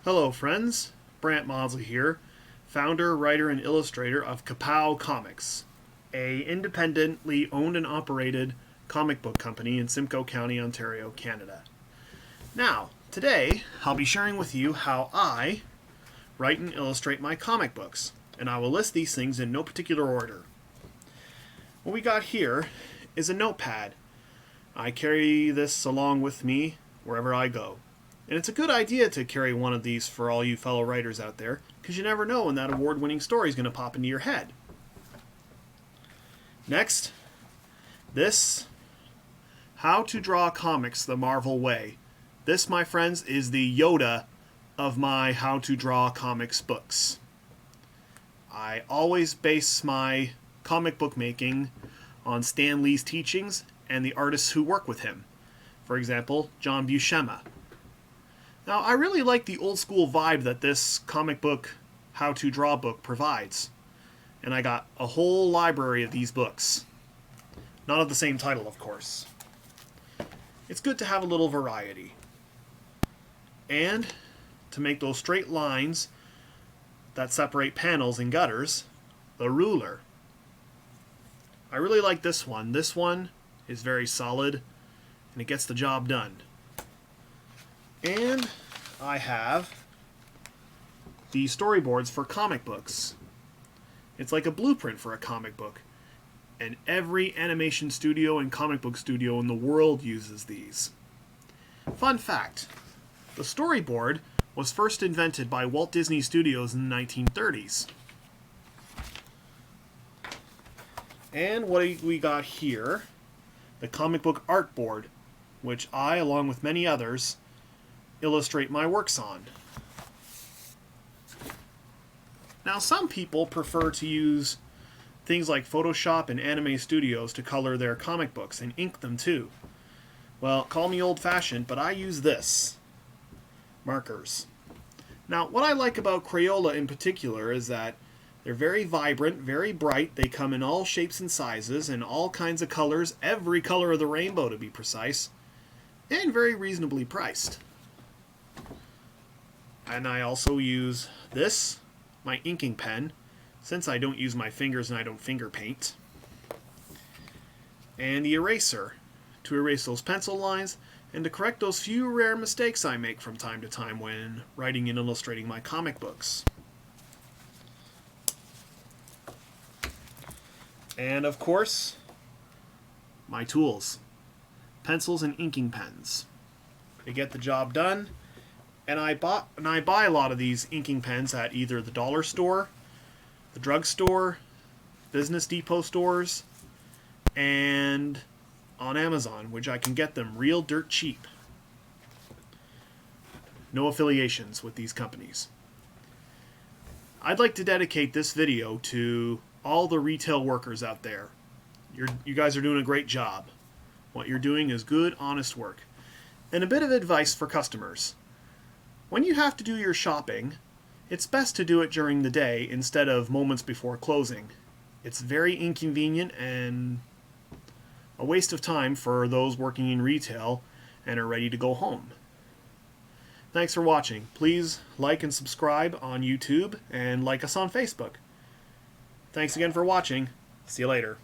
Hello friends, Brant Maudsley here, founder, writer, and illustrator of Kapow Comics, a independently owned and operated comic book company in Simcoe County, Ontario, Canada. Now, today I'll be sharing with you how I write and illustrate my comic books, and I will list these things in no particular order. What we got here is a notepad. I carry this along with me wherever I go. And it's a good idea to carry one of these for all you fellow writers out there, because you never know when that award-winning story is going to pop into your head. Next, this How to Draw Comics the Marvel Way. This, my friends, is the Yoda of my How to Draw Comics books. I always base my comic book making on Stan Lee's teachings and the artists who work with him. For example, John Buscema. Now, I really like the old school vibe that this comic book How to Draw book provides. And I got a whole library of these books. Not of the same title, of course. It's good to have a little variety. And to make those straight lines that separate panels and gutters, the ruler. I really like this one. This one is very solid and it gets the job done. And I have the storyboards for comic books. It's like a blueprint for a comic book. And every animation studio and comic book studio in the world uses these. Fun fact, the storyboard was first invented by Walt Disney Studios in the 1930s. And what we got here, the comic book art board, which I, along with many others, illustrate my works on. Now, some people prefer to use things like Photoshop and Anime Studios to color their comic books and ink them too. Well, call me old-fashioned, but I use this. Markers. Now, what I like about Crayola in particular is that they're very vibrant, very bright. They come in all shapes and sizes and all kinds of colors, every color of the rainbow to be precise, and very reasonably priced. And I also use this, my inking pen, since I don't use my fingers and I don't finger paint. And the eraser, to erase those pencil lines and to correct those few rare mistakes I make from time to time when writing and illustrating my comic books. And of course, my tools, pencils and inking pens. They get the job done. And I buy a lot of these inking pens at either the dollar store, the drugstore, Business Depot stores, and on Amazon, which I can get them real dirt cheap. No affiliations with these companies. I'd like to dedicate this video to all the retail workers out there. You guys are doing a great job. What you're doing is good, honest work. And a bit of advice for customers. When you have to do your shopping, it's best to do it during the day instead of moments before closing. It's very inconvenient and a waste of time for those working in retail and are ready to go home. Thanks for watching. Please like and subscribe on YouTube and like us on Facebook. Thanks again for watching. See you later.